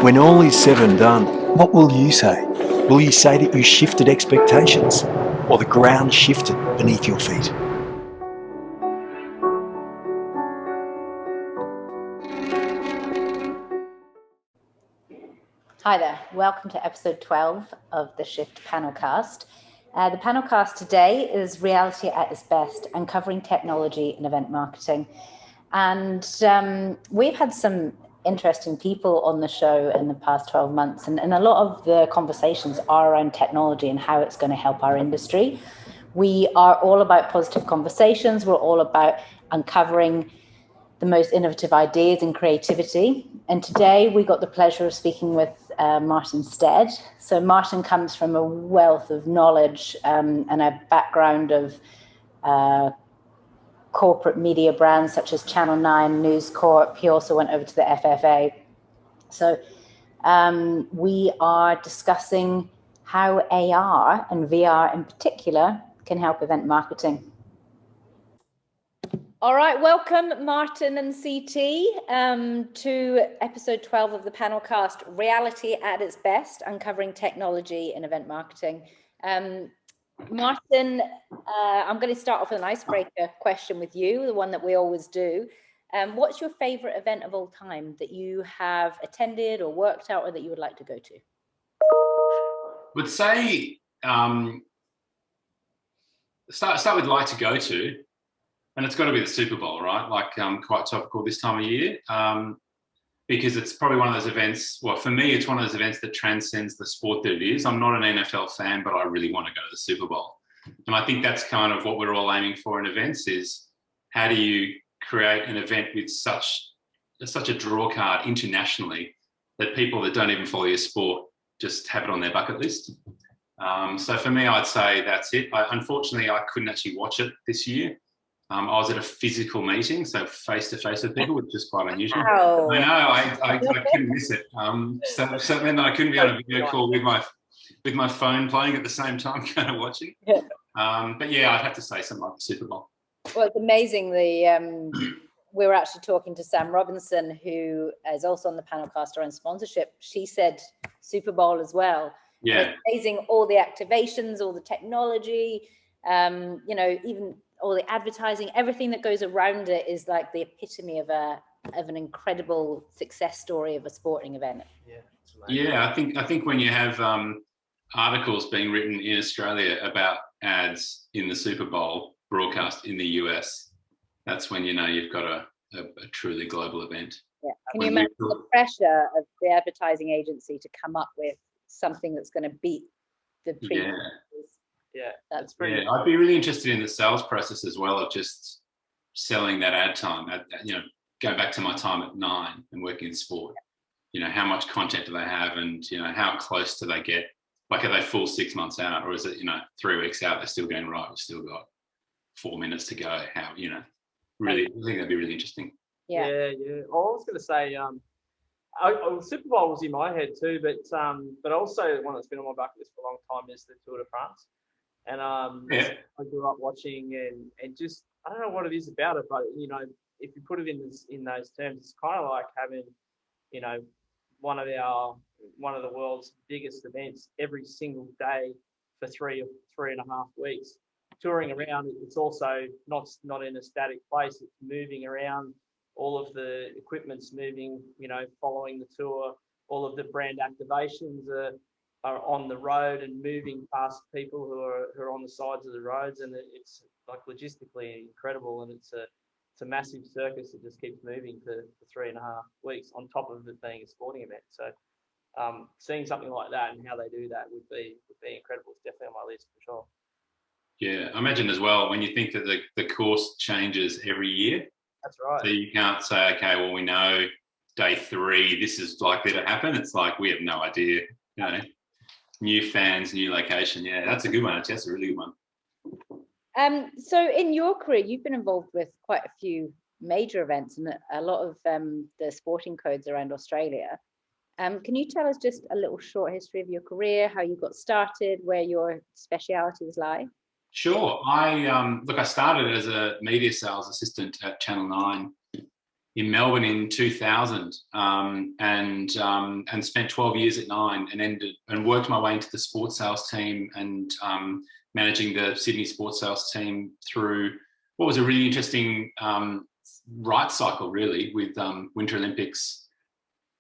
When all is said and done, what will you say? Will you say that you shifted expectations or the ground shifted beneath your feet? Hi there, welcome to episode 12 of the Shift PanelCast. The PanelCast today is reality at its best, uncovering technology and event marketing. And we've had some interesting people on the show in the past 12 months, and a lot of the conversations are around technology and how it's going to help our industry. We are all about positive conversations. We're all about uncovering the most innovative ideas and creativity. And today we got the pleasure of speaking with Martin Stead. So Martin comes from a wealth of knowledge and a background of corporate media brands such as Channel 9, News Corp. He also went over to the FFA. So we are discussing how AR and VR in particular can help event marketing. All right, welcome Martin and CT to episode 12 of the PanelCast, Reality at its Best, Uncovering Technology in Event Marketing. Martin, I'm going to start off with an icebreaker question with you, the one that we always do. What's your favorite event of all time that you have attended or worked out or that you would like to go to? Would say start with like to go to. And it's got to be the Super Bowl, right? Like quite topical this time of year because it's probably one of those events. Well, for me, it's one of those events that transcends the sport that it is. I'm not an NFL fan, but I really want to go to the Super Bowl. And I think that's kind of what we're all aiming for in events is how do you create an event with such a draw card internationally that people that don't even follow your sport just have it on their bucket list. So for me, I'd say that's it. Unfortunately, I couldn't actually watch it this year. I was at a physical meeting, so face-to-face with people, which is quite unusual. Wow. I know, I couldn't miss it. So it meant that I couldn't be on a video call with my phone playing at the same time, kind of watching. But yeah, I'd have to say something like the Super Bowl. Well, it's amazing. We were actually talking to Sam Robinson, who is also on the PanelCast around sponsorship. She said Super Bowl as well. Yeah. And it's amazing, all the activations, all the technology, even all the advertising, everything that goes around it is like the epitome of an incredible success story of a sporting event. Yeah, I think when you have articles being written in Australia about ads in the Super Bowl broadcast in the US, that's when you know you've got a truly global event. Yeah. Can you imagine the pressure of the advertising agency to come up with something that's going to beat the previous? Yeah, that's pretty. Yeah, I'd be really interested in the sales process as well of just selling that ad time. Go back to my time at 9 and working in sport. How much content do they have, and how close do they get? Like, are they full 6 months out, or is it 3 weeks out? They're still going right. We've still got 4 minutes to go. How really? I think that'd be really interesting. Yeah. I was going to say, Super Bowl was in my head too, but also one that's been on my bucket list for a long time is the Tour de France. And I grew up watching and just, I don't know what it is about it, but if you put it in those terms, it's kind of like having one of the world's biggest events every single day for 3 and a half weeks, touring around. It's also not in a static place. It's moving around. All of the equipment's moving. Following the tour. All of the brand activations are on the road and moving past people who are on the sides of the roads, and it's like logistically incredible, and it's a massive circus that just keeps moving for 3.5 weeks on top of it being a sporting event. So seeing something like that and how they do that would be incredible. It's definitely on my list for sure. Yeah, I imagine as well when you think that the course changes every year. That's right. So you can't say, okay, well, we know day 3 this is likely to happen. It's like we have no idea. New fans, new location. Yeah, that's a good one. That's a really good one. So in your career, you've been involved with quite a few major events and a lot of the sporting codes around Australia. Can you tell us just a little short history of your career, how you got started, where your specialities lie? Sure. I started as a media sales assistant at Channel 9 in Melbourne in 2000, and spent 12 years at Nine, and worked my way into the sports sales team, and managing the Sydney sports sales team through what was a really interesting rights cycle, really, with Winter Olympics,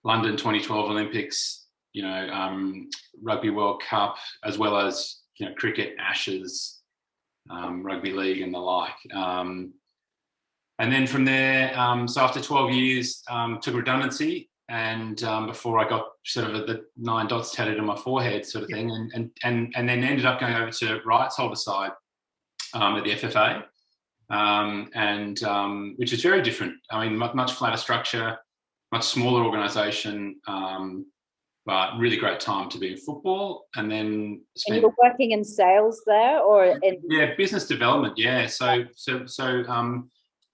London 2012 Olympics, Rugby World Cup, as well as cricket, Ashes, rugby league, and the like. And then from there, so after 12 years, took redundancy, and before I got sort of the 9 dots tatted on my forehead, sort of thing, and then ended up going over to rights holder side at the FFA, which is very different. I mean, much flatter structure, much smaller organisation, but really great time to be in football. And then and you were working in sales there, or in business development. Yeah, so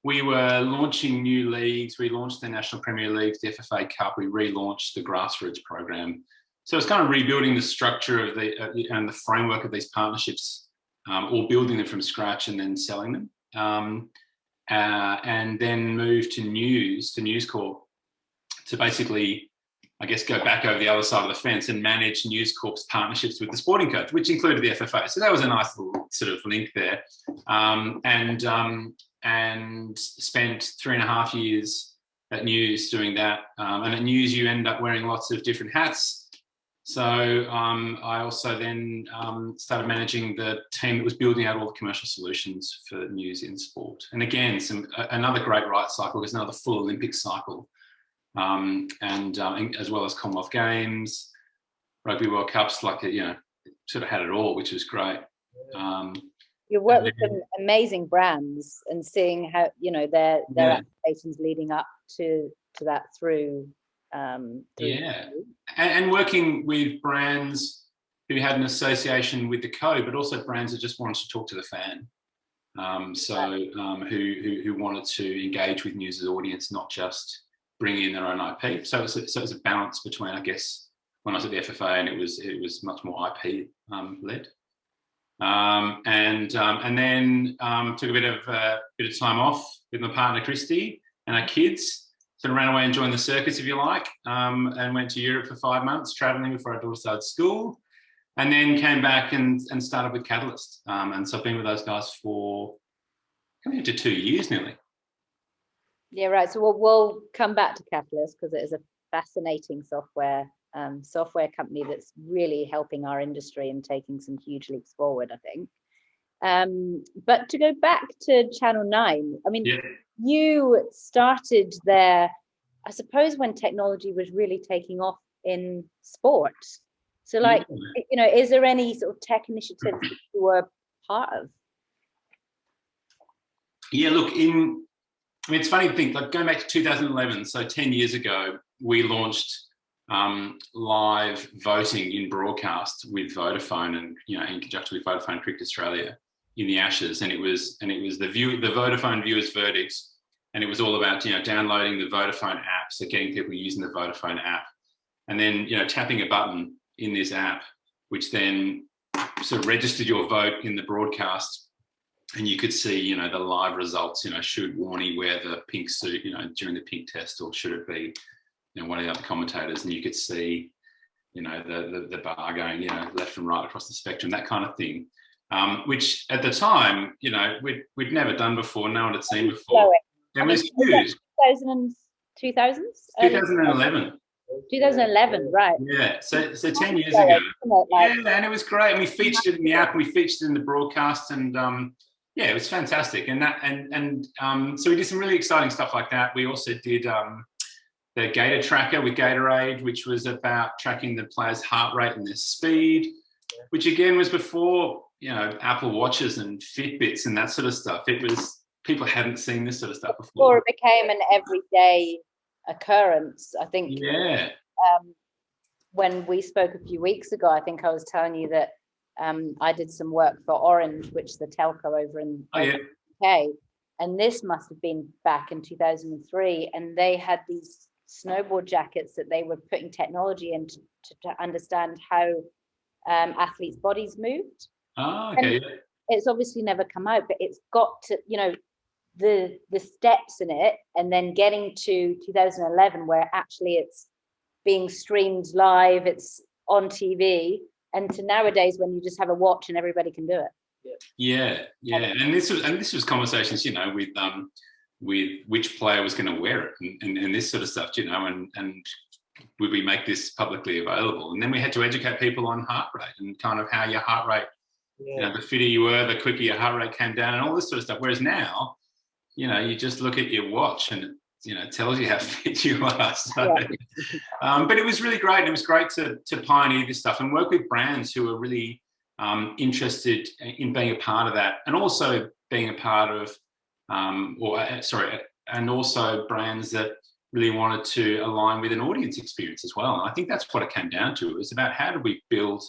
we were launching new leagues. We launched the National Premier Leagues, the FFA Cup. We relaunched the grassroots program. So it's kind of rebuilding the structure of and the framework of these partnerships, or building them from scratch and then selling them. And then moved to News Corp, to basically, I guess, go back over the other side of the fence and manage News Corp's partnerships with the sporting codes, which included the FFA. So that was a nice little sort of link there. And spent 3.5 years at News doing that. And at News, you end up wearing lots of different hats. So I also then started managing the team that was building out all the commercial solutions for News in sport. And again, another great rights cycle, because another full Olympic cycle, and as well as Commonwealth Games, Rugby World Cups, sort of had it all, which was great. You work with some amazing brands, and seeing how their applications leading up to that through. And working with brands who had an association with the code, but also brands that just wanted to talk to the fan. Who wanted to engage with News's audience, not just bring in their own IP. So it was a balance between, I guess, when I was at the FFA, and it was much more IP led. And then took a bit of time off with my partner Christy and our kids. Sort of ran away and joined the circus, if you like, and went to Europe for 5 months, travelling before our daughter started school, and then came back and started with Catalyst. And so I've been with those guys for coming into 2 years nearly. Yeah, right. So we'll come back to Catalyst, because it is a fascinating software company that's really helping our industry and taking some huge leaps forward, I think. But to go back to Channel 9, I mean, you started there, I suppose, when technology was really taking off in sport. So, is there any sort of tech initiatives that you were part of? Yeah, look, it's funny to think, like going back to 2011, so 10 years ago, we launched live voting in broadcast with Vodafone, and in conjunction with Vodafone Cricket Australia in the Ashes, and it was the Vodafone viewers' verdicts, and it was all about downloading the Vodafone app, so getting people using the Vodafone app, and then tapping a button in this app, which then sort of registered your vote in the broadcast, and you could see the live results. Should Warnie wear the pink suit during the pink test, or should it be one of the other commentators, and you could see the bar going left and right across the spectrum, that kind of thing. Which at the time, we'd never done before, no one had seen before. It was huge. 2011. 2011, right? Yeah, so 10 years ago. Yeah, and it was great. And we featured it in the app, and we featured it in the broadcast, and it was fantastic. And so we did some really exciting stuff like that. We also did the Gator Tracker with Gatorade, which was about tracking the players' heart rate and their speed, which again was before Apple Watches and Fitbits and that sort of stuff. People hadn't seen this sort of stuff before. Before it became an everyday occurrence, I think. Yeah. When we spoke a few weeks ago, I think I was telling you that I did some work for Orange, which is the telco over in the UK, and this must have been back in 2003, and they had these snowboard jackets that they were putting technology in to understand how athletes' bodies moved. Oh, okay. And it's obviously never come out, but it's got to, the steps in it, and then getting to 2011 where actually it's being streamed live, it's on TV, and to nowadays when you just have a watch and everybody can do it. Yeah. And this was conversations, you know, with which player was going to wear it and this sort of stuff, you know, and would we make this publicly available? And then we had to educate people on heart rate and kind of how your heart rate, you know, the fitter you were, the quicker your heart rate came down and all this sort of stuff. Whereas now, you know, you just look at your watch and it, you know, tells you how fit you are. So, but it was really great. And it was great to pioneer this stuff and work with brands who are really interested in being a part of that, and also being a part of, and also brands that really wanted to align with an audience experience as well. And I think that's what it came down to. It was about how do we build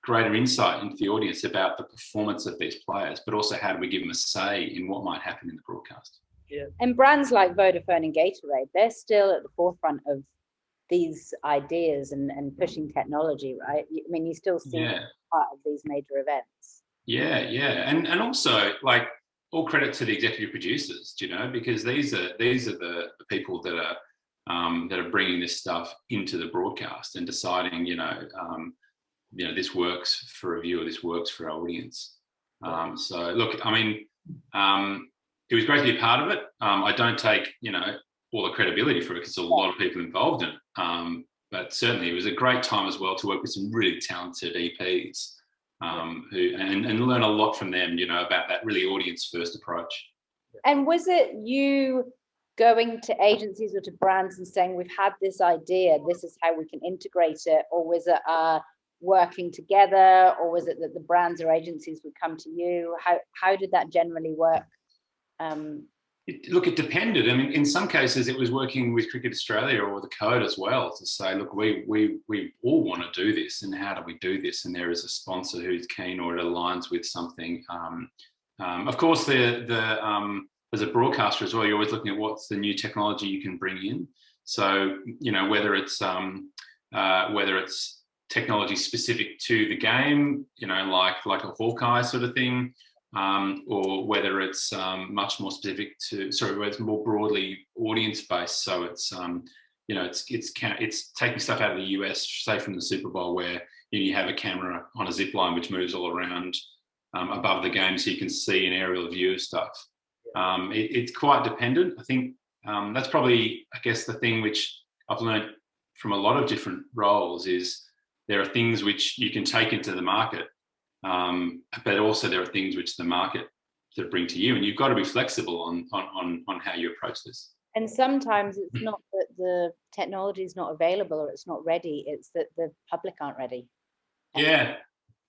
greater insight into the audience about the performance of these players, but also how do we give them a say in what might happen in the broadcast. Yeah. And brands like Vodafone and Gatorade, they're still at the forefront of these ideas and pushing technology, right? I mean, you still see part of these major events. Yeah. And also, like, all credit to the executive producers, you know, because these are the people that are bringing this stuff into the broadcast and deciding, you know, this works for a viewer, this works for our audience. So look, I mean, it was great to be a part of it. I don't take, you know, all the credibility for it because there's a lot of people involved in it. But certainly it was a great time as well to work with some really talented EPs who and learn a lot from them, you know, about that really audience first approach. And was it you going to agencies or to brands and saying, we've had this idea, this is how we can integrate it? Or was it working together, or was it that the brands or agencies would come to you? How did that generally work? It depended. I mean, in some cases it was working with Cricket Australia or the Code as well to say, look, we all want to do this, and how do we do this? And there is a sponsor who's keen or it aligns with something. Of course, as a broadcaster as well, you're always looking at what's the new technology you can bring in. So, you know, whether it's technology specific to the game, you know, like a Hawkeye sort of thing, or whether it's much more specific to, where it's more broadly audience based. So it's, you know, it's taking stuff out of the US, say from the Super Bowl, where you have a camera on a zip line which moves all around above the game, so you can see an aerial view of stuff. It's quite dependent. I think that's probably, I guess, the thing which I've learned from a lot of different roles is there are things which you can take into the market, but also there are things which the market to bring to you, and you've got to be flexible on how you approach this. And sometimes it's not that the technology is not available or it's not ready; it's that the public aren't ready. And,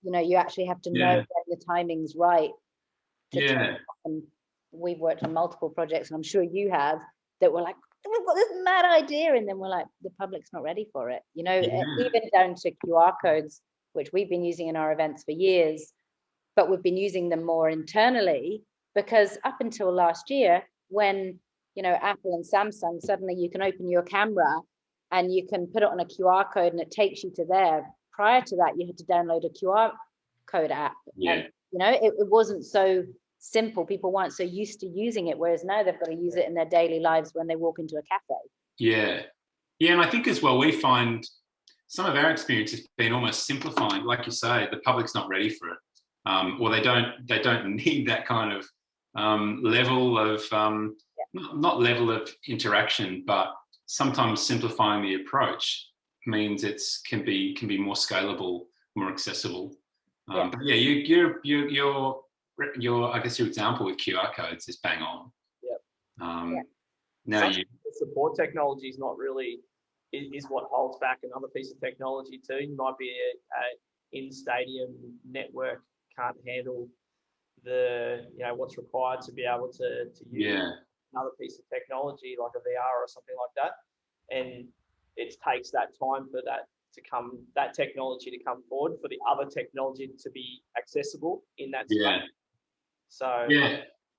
you know, you actually have to know when the timing's right. And we've worked on multiple projects, and I'm sure you have, that were like, we've got this mad idea, and then we're like, the public's not ready for it. You know, even down to QR codes, which we've been using in our events for years, but we've been using them more internally, because up until last year, when, you know, Apple and Samsung, suddenly you can open your camera and you can put it on a QR code and it takes you to there. Prior to that, you had to download a QR code app. And, you know, it wasn't so simple. People weren't so used to using it, whereas now they've got to use it in their daily lives when they walk into a cafe. And I think as well, we find some of our experience has been almost simplifying. Like you say, the public's not ready for it, or they don't need that kind of level of not level of interaction, but sometimes simplifying the approach means can be more scalable, more accessible. But your I guess your example with QR codes is bang on. Now the support technology is not really is what holds back another piece of technology too. You might be a in-stadium network can't handle the, you know, what's required to be able to use another piece of technology like a VR or something like that, and it takes that time for that technology to come forward, for the other technology to be accessible in that space. So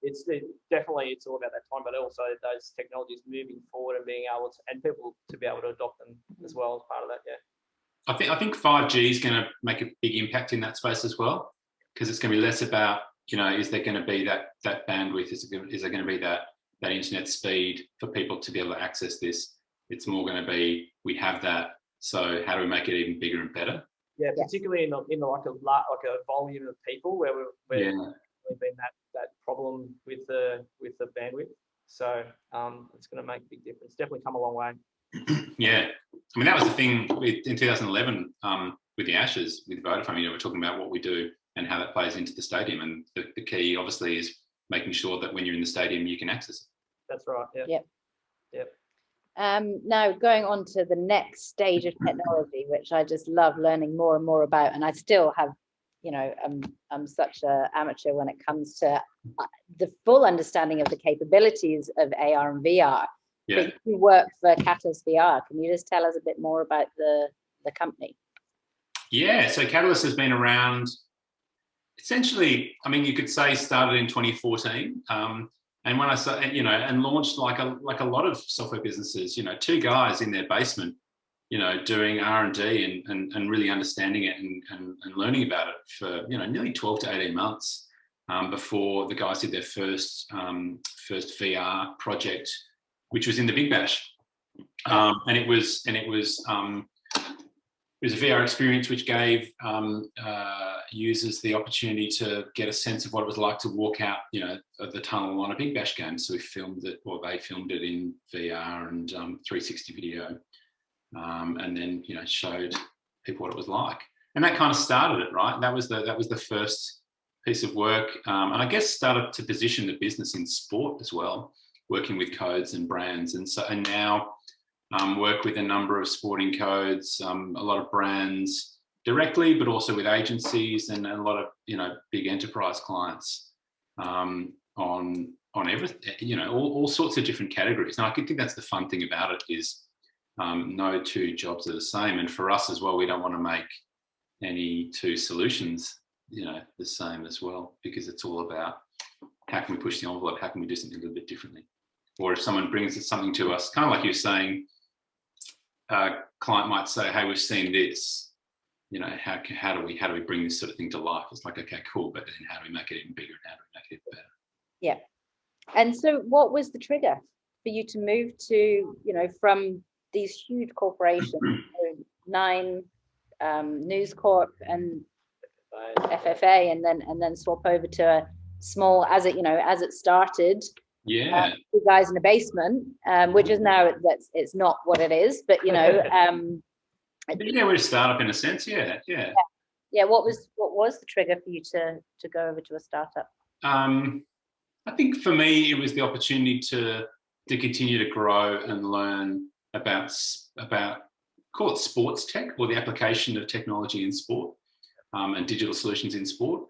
it's definitely it's all about that time, but also those technologies moving forward and being able to, and people to be able to adopt them as well as part of that. I think 5G is going to make a big impact in that space as well, because it's going to be less about is there going to be that bandwidth? Is there going to be that internet speed for people to be able to access this? It's more going to be, we have that, so how do we make it even bigger and better? Yeah, particularly in like a volume of people where we've been that problem with the bandwidth. So it's going to make a big difference. Definitely come a long way. Yeah, I mean, that was the thing in 2011 with the Ashes with Vodafone. We're talking about what we do and how that plays into the stadium, and the key obviously is making sure that when you're in the stadium you can access it. That's right. Yep. Now going on to the next stage of technology, which I just love learning more and more about, and I still have, I'm such an amateur when it comes to the full understanding of the capabilities of AR and VR. Yeah. But you work for Catalyst VR. Can you just tell us a bit more about the company? Yeah, so Catalyst has been around essentially, I mean, you could say started in 2014. And when I saw, and launched like a lot of software businesses, two guys in their basement, doing R&D and really understanding it and learning about it for, nearly 12 to 18 months before the guys did their first VR project, which was in the Big Bash. And it was a VR experience which gave users the opportunity to get a sense of what it was like to walk out, of the tunnel on a Big Bash game. So we filmed it, or they filmed it in VR and 360 video, and then showed people what it was like. And that kind of started it, right? That was the first piece of work, and I guess started to position the business in sport as well, working with codes and brands, and now. Work with a number of sporting codes, a lot of brands directly, but also with agencies and a lot of big enterprise clients on everything, all sorts of different categories. And I think that's the fun thing about it is no two jobs are the same. And for us as well, we don't want to make any two solutions the same as well, because it's all about how can we push the envelope, how can we do something a little bit differently. Or if someone brings something to us, kind of like you're saying, a client might say, hey, we've seen this, how do we bring this sort of thing to life? It's like, okay, cool, but then how do we make it even bigger and how do we make it even better? Yeah. And so what was the trigger for you to move to, from these huge corporations, Nine, News Corp and FFA, and then swap over to a small, as it started, yeah, two guys in a basement, which is now it's not what it is, but yeah, we're a startup in a sense. Yeah. What was the trigger for you to go over to a startup? I think for me it was the opportunity to continue to grow and learn about call it sports tech, or the application of technology in sport, and digital solutions in sport.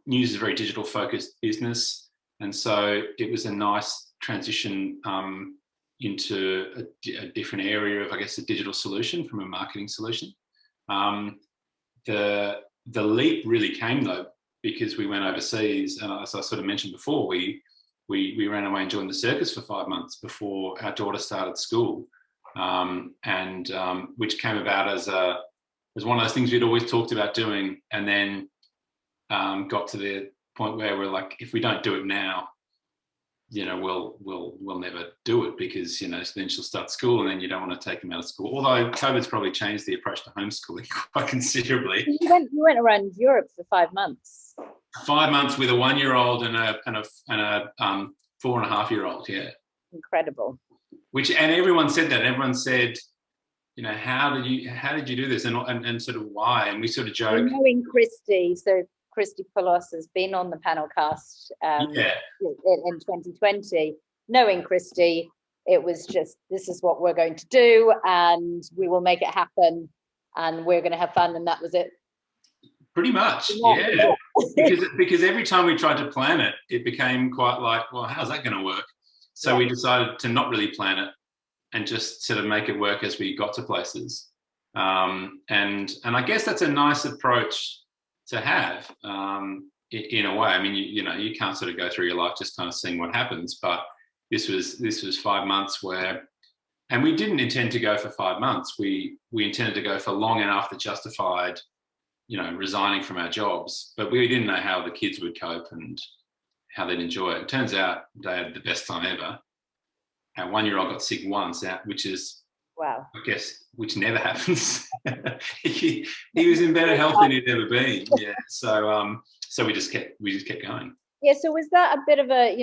News is a very digital focused business. And so it was a nice transition into a different area of, I guess, a digital solution from a marketing solution. The leap really came though, because we went overseas, and as I sort of mentioned before, we ran away and joined the circus for 5 months before our daughter started school, which came about as one of those things we'd always talked about doing, and then got to the point where we're like, if we don't do it now, we'll never do it, because then she'll start school and then you don't want to take them out of school. Although COVID's probably changed the approach to homeschooling quite considerably. You went around Europe for 5 months. 5 months with a 1-year-old and a 4.5-year-old. Yeah, incredible. And everyone said that. Everyone said, how did you do this, and sort of why? And we sort of joke. Knowing Christy, so Christy Poulos has been on the Panelcast in 2020. Knowing Christy, it was just, this is what we're going to do, and we will make it happen, and we're going to have fun, and that was it. Pretty much, yeah. because every time we tried to plan it, it became quite like, well, how's that going to work? So we decided to not really plan it and just sort of make it work as we got to places. And I guess that's a nice approach to have, in a way. I mean, you can't sort of go through your life just kind of seeing what happens, but this was 5 months where, and we didn't intend to go for 5 months. We intended to go for long enough that justified, resigning from our jobs, but we didn't know how the kids would cope and how they'd enjoy it. It turns out they had the best time ever. Our 1-year-old got sick once, which is, wow. I guess, which never happens. he was in better health than he'd ever been. Yeah. So we just kept going. Yeah. So was that a bit of a,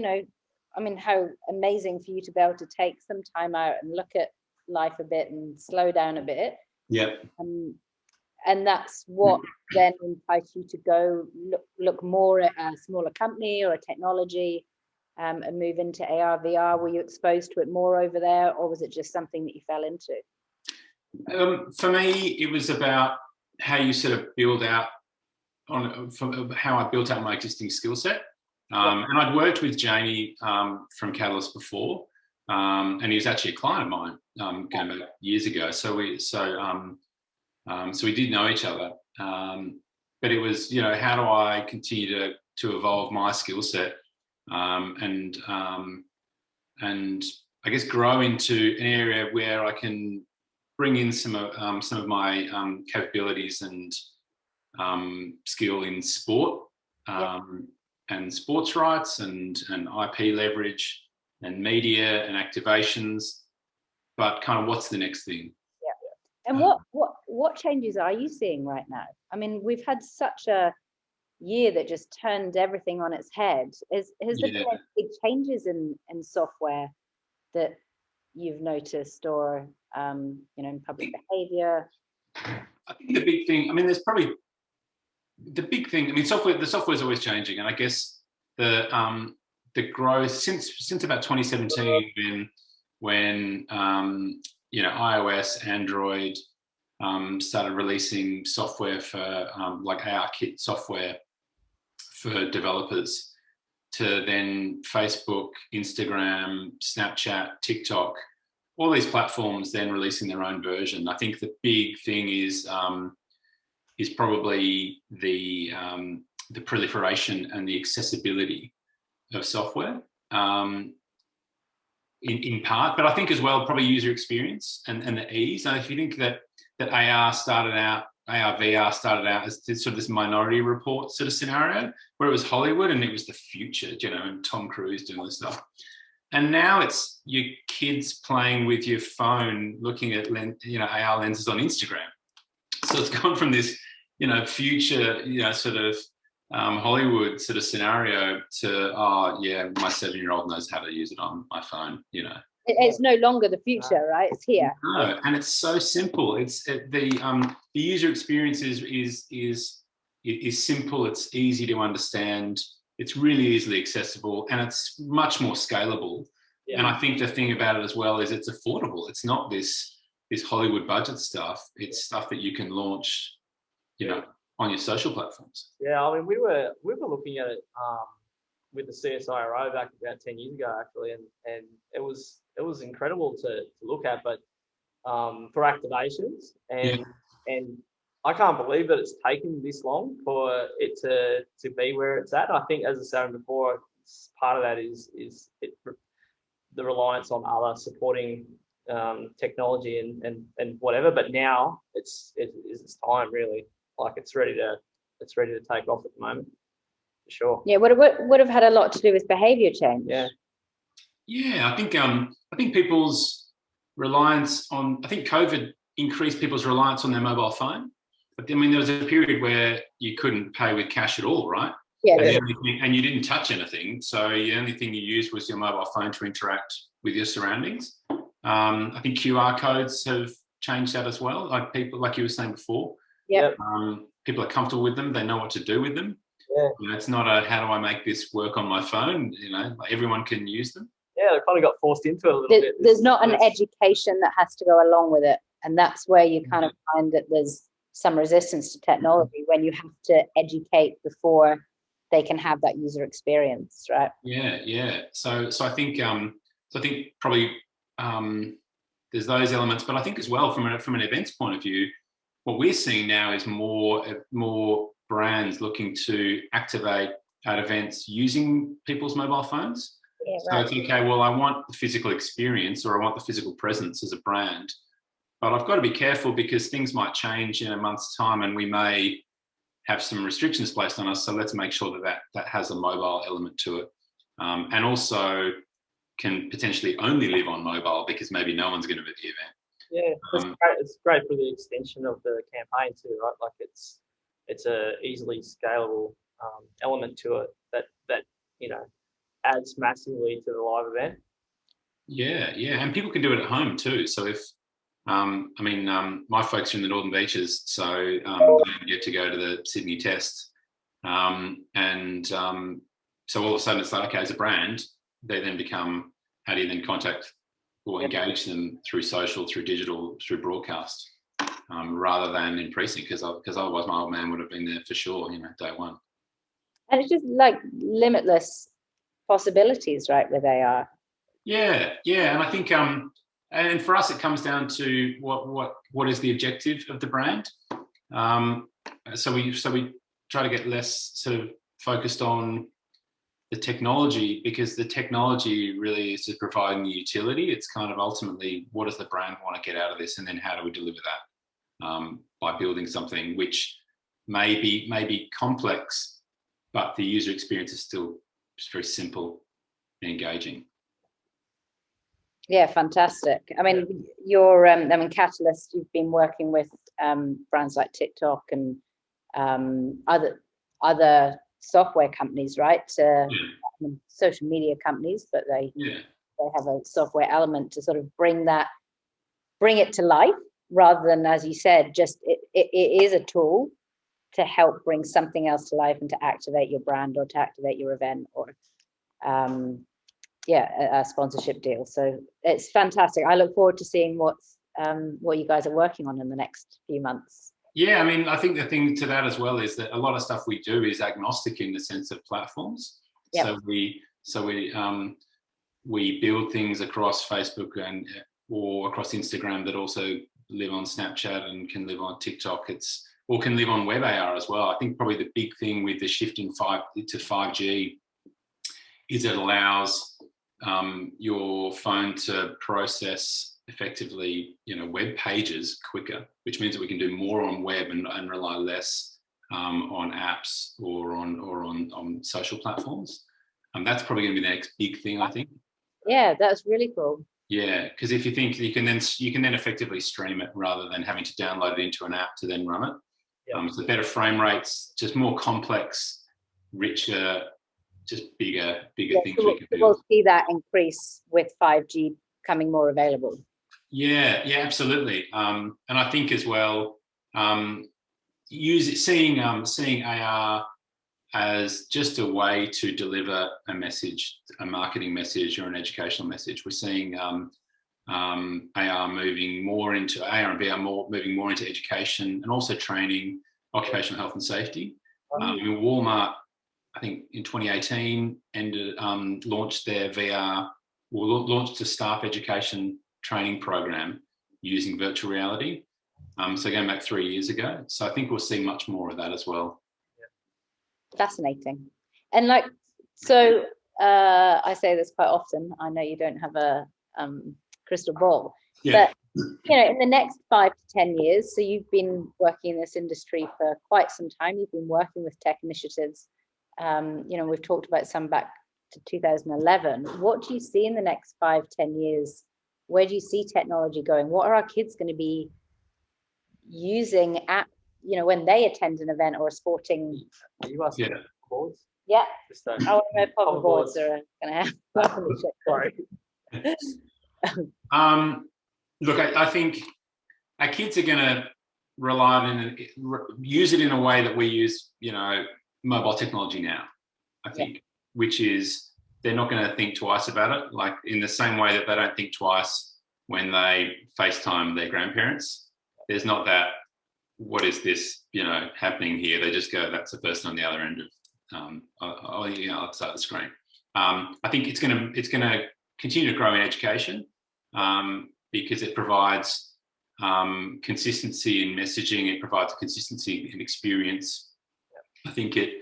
how amazing for you to be able to take some time out and look at life a bit and slow down a bit. Yep. And that's what then enticed you to go look more at a smaller company or a technology and move into AR, VR. Were you exposed to it more over there, or was it just something that you fell into? For me, it was about how you sort of build out from how I built out my existing skill set. And I'd worked with Jamie from Catalyst before, and he was actually a client of mine going back years ago. So we did know each other, but it was, how do I continue to evolve my skill set and I guess grow into an area where I can bring in some of my capabilities and skill in sport and sports rights and IP leverage and media and activations, but kind of what's the next thing? And what changes are you seeing right now? I mean, we've had such a year that just turned everything on its head. Has there been big changes in software that you've noticed, or in public behavior? I think the big thing, there's probably the big thing. The software is always changing, and I guess the growth since about 2017 when iOS, Android started releasing software for like AR-Kit software for developers, to then Facebook, Instagram, Snapchat, TikTok, all these platforms then releasing their own version. I think the big thing is probably the proliferation and the accessibility of software. In part, but I think as well probably user experience and the ease. And if you think that AR, VR started out as sort of this Minority Report sort of scenario where it was Hollywood and it was the future, and Tom Cruise doing all this stuff. And now it's your kids playing with your phone, looking at AR lenses on Instagram. So it's gone from this future sort of Hollywood sort of scenario to my 7-year-old knows how to use it on my phone. It's no longer the future, right? It's here. No, and it's so simple. The user experience is simple. It's easy to understand. It's really easily accessible, and it's much more scalable. Yeah. And I think the thing about it as well is it's affordable. It's not this Hollywood budget stuff. It's stuff that you can launch, on your social platforms. Yeah, we were looking at it with the CSIRO back about 10 years ago, actually, and it was incredible to look at, but for activations and I can't believe that it's taken this long for it to be where it's at. I think, as I said before, part of that is the reliance on other supporting technology and whatever. But now it's time, really. Like it's ready to take off at the moment, for sure. Yeah, would have had a lot to do with behaviour change. Yeah, I think people's reliance on. I think COVID increased people's reliance on their mobile phone. But there was a period where you couldn't pay with cash at all, right? Yeah. And you didn't touch anything, so the only thing you used was your mobile phone to interact with your surroundings. I think QR codes have changed that as well. Like people, like you were saying before. Yeah. People are comfortable with them. They know what to do with them. Yeah. It's not a how do I make this work on my phone? Like everyone can use them. Yeah, they kind of got forced into it a little bit. There's not an education that has to go along with it, and that's where you kind of find that there's some resistance to technology when you have to educate before they can have that user experience, right? Yeah. So I think probably there's those elements, but I think as well from an events point of view, what we're seeing now is more brands looking to activate at events using people's mobile phones. Yeah, right. So it's okay, well, I want the physical experience or I want the physical presence as a brand, but I've got to be careful because things might change in a month's time and we may have some restrictions placed on us. So let's make sure that has a mobile element to it, and also can potentially only live on mobile because maybe no one's going to be at the event. Yeah, it's great for the extension of the campaign too, right? Like it's a easily scalable element to it that adds massively to the live event. Yeah, and people can do it at home too. So if my folks are in the Northern Beaches, so they get to go to the Sydney Test, and so all of a sudden it's like, okay, as a brand, they then become, how do you then contact or engage them through social, through digital, through broadcast, rather than in precinct, because otherwise my old man would have been there for sure, day one. And it's just like limitless possibilities, right, with AR. Yeah, and I think and for us it comes down to what is the objective of the brand. So we try to get less sort of focused on the technology, because the technology really is just providing the utility. It's kind of ultimately, what does the brand want to get out of this, and then how do we deliver that by building something which may be complex, but the user experience is still just very simple and engaging. Yeah, fantastic. I mean, Catalyst, you've been working with brands like TikTok and other software companies, right? Social media companies, but they have a software element to sort of bring it to life, rather than, as you said, just it is a tool to help bring something else to life and to activate your brand or to activate your event or a sponsorship deal. So it's fantastic. I look forward to seeing what you guys are working on in the next few months. Yeah, I mean, I think the thing to that as well is that a lot of stuff we do is agnostic in the sense of platforms. Yep. So we build things across Facebook or across Instagram that also live on Snapchat and can live on TikTok. Or can live on web AR as well. I think probably the big thing with the shift to 5G is it allows your phone to process effectively, web pages quicker, which means that we can do more on web and rely less on apps or on social platforms. That's probably going to be the next big thing, I think. Yeah, that's really cool. Yeah, because if you think you can then effectively stream it rather than having to download it into an app to then run it. Yep. So better frame rates, just more complex, richer, just bigger things we can do. We'll see that increase with 5G coming more available. Yeah, absolutely. And I think as well, seeing AR as just a way to deliver a message, a marketing message or an educational message. We're seeing AR and VR moving more into education and also training, occupational health and safety. Walmart, I think in 2018, launched their VR, or launched a staff education training program using virtual reality. So going back 3 years ago. So I think we'll see much more of that as well. Fascinating. And I say this quite often, I know you don't have a crystal ball, but in the next 5 to 10 years, so you've been working in this industry for quite some time, you've been working with tech initiatives, we've talked about some back to 2011. What do you see in the next 5, 10 years? Where do you see technology going? What are our kids going to be using when they attend an event or a sporting? Are you asking about boards? Yeah. I want to know if boards are going to have. Sorry. Look, I think our kids are going to rely on use it in a way that we use, mobile technology now, I think, which is they're not going to think twice about it, like in the same way that they don't think twice when they FaceTime their grandparents. There's not that, what is this, happening here? They just go, that's the person on the other end of, other side of the screen. I think it's going to continue to grow in education because it provides consistency in messaging. It provides consistency in experience. I think it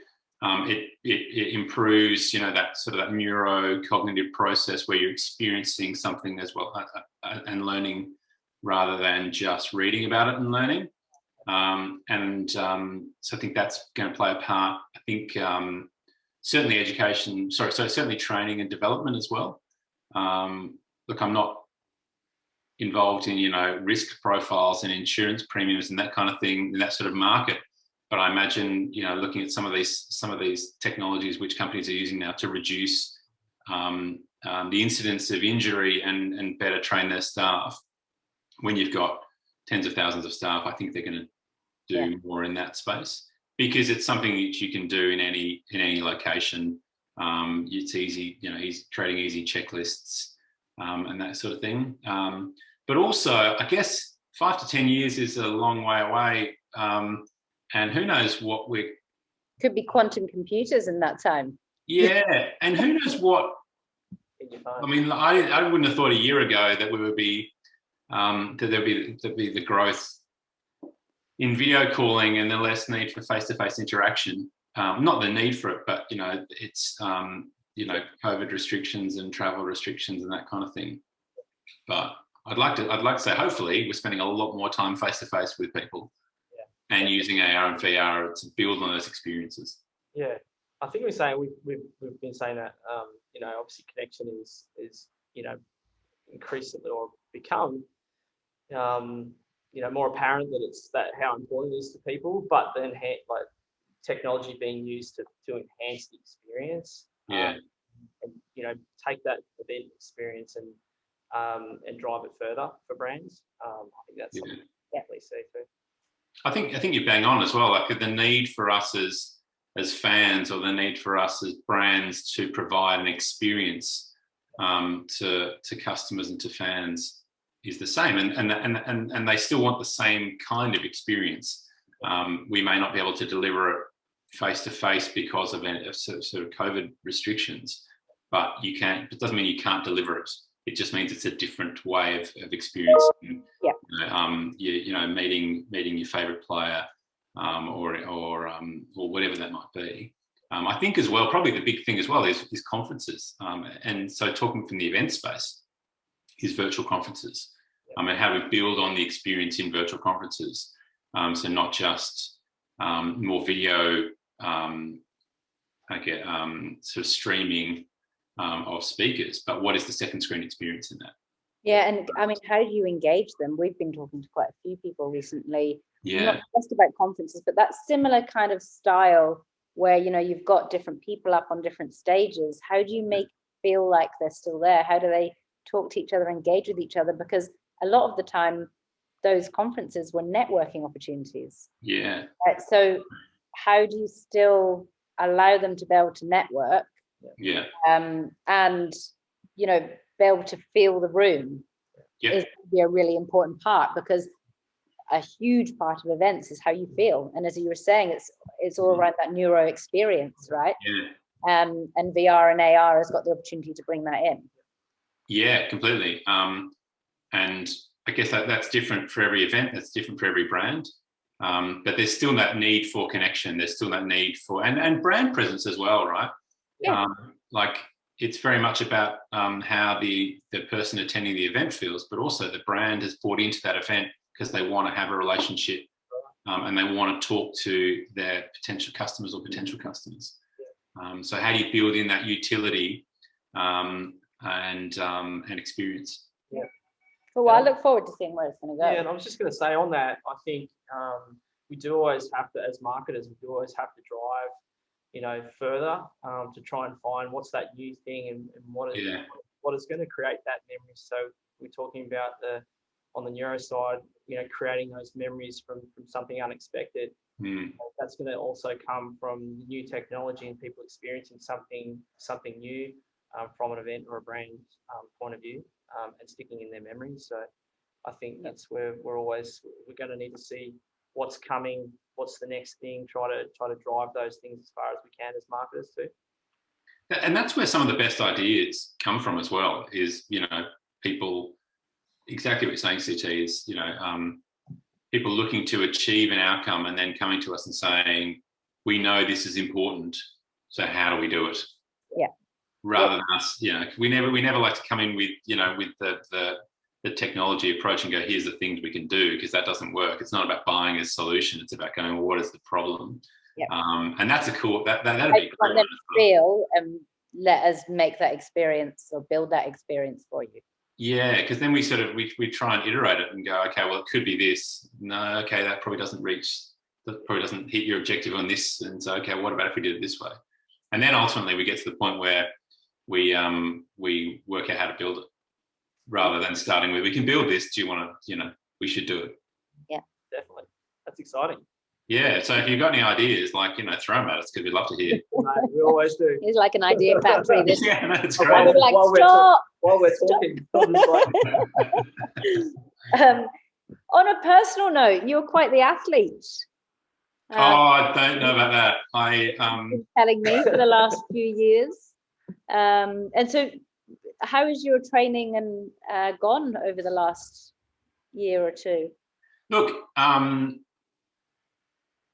improves, that sort of that neurocognitive process where you're experiencing something as well and learning rather than just reading about it and learning. So I think that's going to play a part. I think certainly certainly training and development as well. Look, I'm not involved in, risk profiles and insurance premiums and that kind of thing in that sort of market. But I imagine, looking at some of these technologies which companies are using now to reduce the incidence of injury and better train their staff. When you've got tens of thousands of staff, I think they're going to do more in that space, because it's something that you can do in any location. It's easy, he's creating easy checklists and that sort of thing. But also, I guess 5 to 10 years is a long way away, and who knows what we could be quantum computers in that time. Yeah, and who knows what. I mean, I wouldn't have thought a year ago that we would be that there'd be the growth in video calling and the less need for face-to-face interaction. Not the need for it, but it's COVID restrictions and travel restrictions and that kind of thing. But I'd like to say, hopefully, we're spending a lot more time face-to-face with people, and using AR and VR to build on those experiences. Yeah, I think we've been saying that obviously connection is increasingly or become more apparent that how important it is to people, but then technology being used to enhance the experience. And take that event experience and drive it further for brands. I think that's something we definitely see too. I think you're bang on as well. Like the need for us as fans, or the need for us as brands to provide an experience to customers and to fans is the same, and they still want the same kind of experience. We may not be able to deliver it face to face because of sort of COVID restrictions, but you can. It doesn't mean you can't deliver it. It just means it's a different way of experiencing. Yeah. Meeting your favourite player, or whatever that might be. I think as well, probably the big thing as well is conferences. And so talking from the event space is virtual conferences. And how we build on the experience in virtual conferences. So not just more video, sort of streaming of speakers, but what is the second screen experience in that? Yeah, and I mean, how do you engage them? We've been talking to quite a few people recently, not just about conferences, but that similar kind of style where, you've got different people up on different stages. How do you make it feel like they're still there? How do they talk to each other, engage with each other? Because a lot of the time, those conferences were networking opportunities. Yeah. So how do you still allow them to be able to network? Yeah. And, be able to feel the room is be a really important part, because a huge part of events is how you feel. And as you were saying, it's all around that neuro experience, right? Yeah. And VR and AR has got the opportunity to bring that in. Yeah, completely. And I guess that's different for every event. That's different for every brand. But there's still that need for connection. There's still that need for and brand presence as well, right? Yeah. It's very much about how the person attending the event feels, but also the brand has bought into that event because they want to have a relationship and they want to talk to their potential customers or potential customers. So how do you build in that utility and experience? Yeah. Well, I look forward to seeing where it's going to go. Yeah, and I was just going to say on that, I think we do always have to, as marketers, drive further to try and find what's that new thing and what is going to create that memory. So we're talking about on the neuro side, creating those memories from something unexpected. That's going to also come from new technology and people experiencing something new from an event or a brand point of view, and sticking in their memories. So I think that's where we're going to need to see what's coming, what's the next thing, try to drive those things as far as we can as marketers too. And that's where some of the best ideas come from as well, is, people, exactly what you're saying, CT, is, people looking to achieve an outcome and then coming to us and saying, we know this is important, so how do we do it? Yeah. Rather than us, we never like to come in with, with the the technology approach and go, here's the things we can do, because that doesn't work. It's not about buying a solution. It's about going, well, what is the problem? Yep. And that's a cool, that'd be a great one. Feel and let us make that experience or build that experience for you. Yeah, because then we try and iterate it and go, okay, well, it could be this. No, okay, that probably doesn't hit your objective on this. And so, okay, what about if we did it this way? And then ultimately we get to the point where we work out how to build it, rather than starting with, we can build this. Do you want to, we should do it. Yeah, definitely. That's exciting. Yeah. So if you've got any ideas, like, throw them at us, because we'd love to hear. We always do. It's like an idea factory. This Yeah, no, it's while great. we're like, stop. While we're talking. I'm just like, On a personal note, you're quite the athlete. I don't know about that. Been telling me for the last few years. And so how has your training and gone over the last year or two? Look, I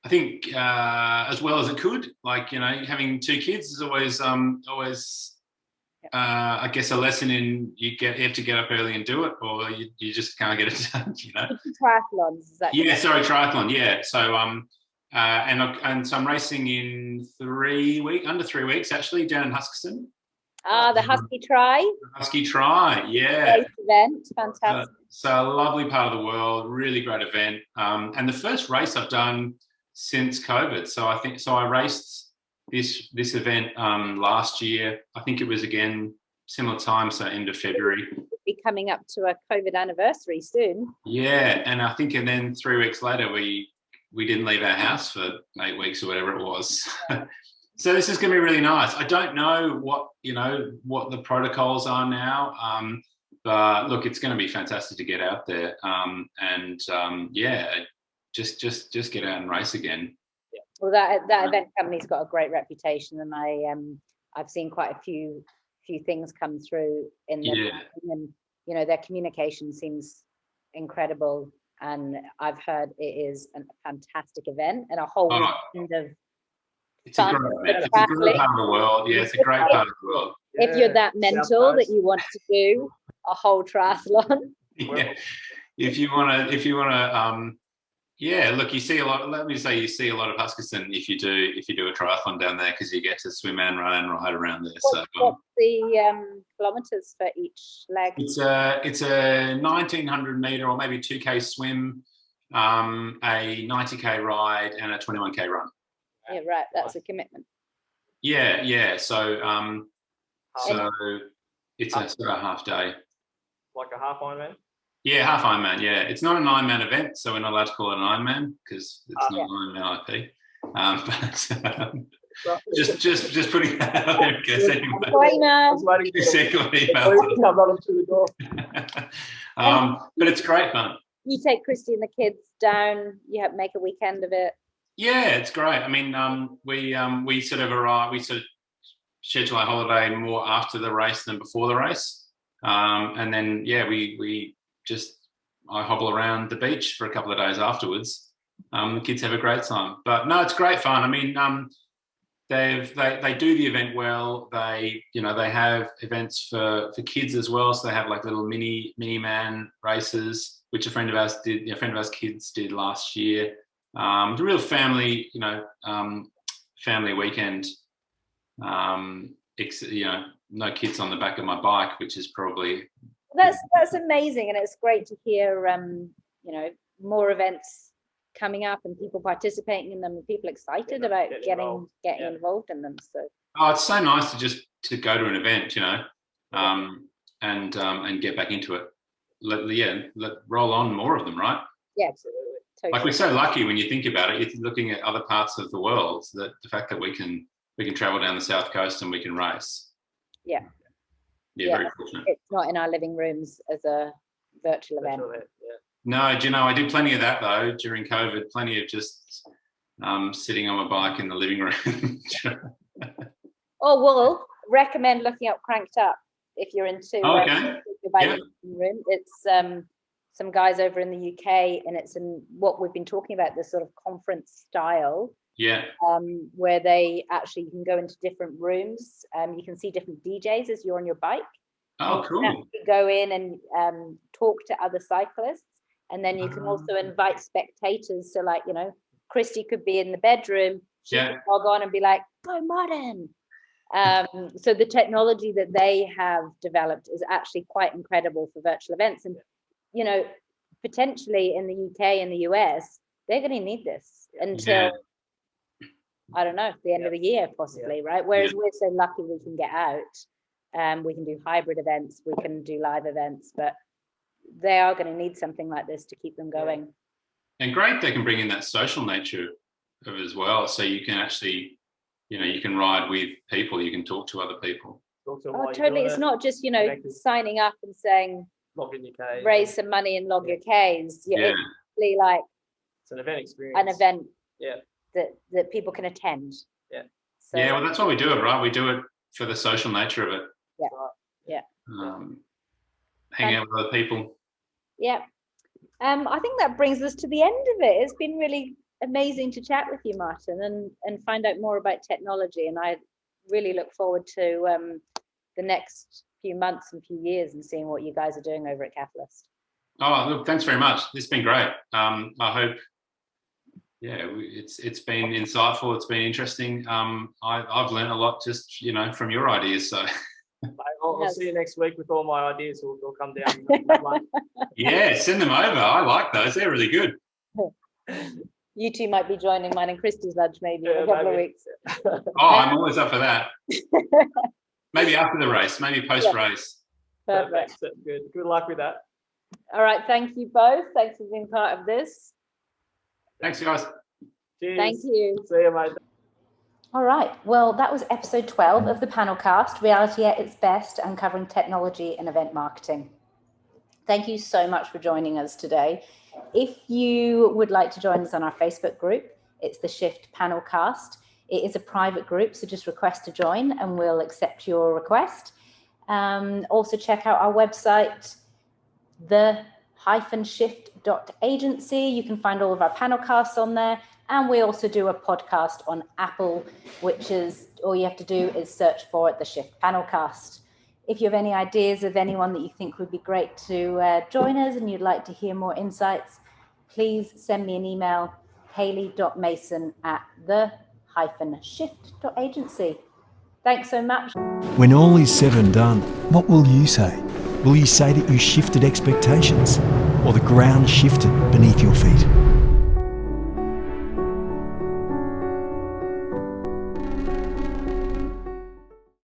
think as well as it could. Like, having two kids is always I guess a lesson in you have to get up early and do it, or you just can't get it done. Triathlons, is that? Yeah, sorry, triathlon. Yeah, so and so I'm racing in under 3 weeks actually, down in Huskisson. The Husky Tri. Husky Tri, yeah. Great event, fantastic. So a lovely part of the world, really great event, and the first race I've done since COVID. So I raced this event last year. I think it was again similar time, so end of February. Be coming up to a COVID anniversary soon. Yeah, and I think, and then 3 weeks later we didn't leave our house for 8 weeks or whatever it was. So this is going to be really nice. I don't know what the protocols are now, but look, it's going to be fantastic to get out there just get out and race again. Well, that event company's got a great reputation, and I've seen quite a few things come through in the and their communication seems incredible, and I've heard it is a fantastic event and a whole weekend of it's a great event. It's a great part of the world. Yeah, it's a great part of the world. If you're that mental that you want to do a whole triathlon. Yeah. If you want to look, you see a lot. Let me say, you see a lot of Huskisson if you do a triathlon down there, because you get to swim and run right around there. What's the kilometres for each leg? It's a 1900 metre or maybe 2K swim, a 90K ride, and a 21K run. Yeah, right. That's a commitment. Yeah. So it's a sort of half day. Like a half Ironman? Yeah, half Ironman. Yeah, it's not an Ironman event, so we're not allowed to call it an Ironman because it's not Ironman IP. But just putting that out there in case anyone. But it's great fun. You take Christy and the kids down. You make a weekend of it. Yeah, it's great. I mean, we sort of schedule our holiday more after the race than before the race, and then I hobble around the beach for a couple of days afterwards. The kids have a great time, but no, it's great fun. I mean, they do the event well. They have events for kids as well. So they have like little mini man races, which a friend of ours kids did last year. The real family, family weekend. No kids on the back of my bike, which is probably. That's amazing, and it's great to hear more events coming up and people participating in them and people excited about getting involved in them. So it's so nice to go to an event, and get back into it. Let roll on more of them, right? Yeah, absolutely. Totally. Like, we're so lucky when you think about it. If you're looking at other parts of the world, that the fact that we can travel down the south coast and we can race. Yeah. Yeah, very fortunate. It's not in our living rooms as a virtual event. No, I did plenty of that though during COVID. Plenty of just sitting on my bike in the living room. Well, recommend looking up Cranked Up if you're into room. It's some guys over in the UK, and it's in what we've been talking about, this sort of conference style. Yeah. Where they actually, you can go into different rooms. You can see different DJs as you're on your bike. Oh, You can cool. actually go in and talk to other cyclists, and then you can also invite spectators. So, like, you know, Christy could be in the bedroom, she could log on and be like, "Go Martin." So the technology that they have developed is actually quite incredible for virtual events, and you know, potentially in the UK and the US, they're going to need this until I don't know, the end of the year, possibly, right? Whereas we're so lucky we can get out, we can do hybrid events, we can do live events, but they are going to need something like this to keep them going. And great, they can bring in that social nature of it as well. So you can actually, you know, you can ride with people, you can talk to other people. Oh, totally. It's not just, you know, signing up and saying, log in your Ks, raise some money and log your Ks. It's really like it's an event experience. An event Yeah. that people can attend. Yeah. So, yeah, well, that's why we do it, right? We do it for the social nature of it. Yeah. Yeah. Hang out with other people. Yeah. I think that brings us to the end of it. It's been really amazing to chat with you, Martin, and find out more about technology. And I really look forward to the next few months and few years and seeing what you guys are doing over at Catalyst. Oh, look, thanks very much. It's been great. I hope, it's been insightful. It's been interesting. I've learned a lot just, you know, from your ideas. So I'll see you next week with all my ideas. We'll come down. Yeah, send them over. I like those. They're really good. You two might be joining mine and Christy's lunch maybe in a couple of weeks. Oh, I'm always up for that. Maybe after the race, maybe post-race. Perfect. Good. Good luck with that. All right. Thank you both. Thanks for being part of this. Thanks, guys. Cheers. Thank you. See you, mate. All right. Well, that was episode 12 of the PanelCast, Reality at its Best, uncovering technology and event marketing. Thank you so much for joining us today. If you would like to join us on our Facebook group, it's the Shift PanelCast. It is a private group, so just request to join and we'll accept your request. Also check out our website, the-shift.agency. You can find all of our PanelCasts on there. And we also do a podcast on Apple, which is all you have to do is search for it, the Shift PanelCast. If you have any ideas of anyone that you think would be great to join us and you'd like to hear more insights, please send me an email, hayley.mason@the-shift.agency. Thanks so much. When all is said and done, what will you say? Will you say that you shifted expectations or the ground shifted beneath your feet?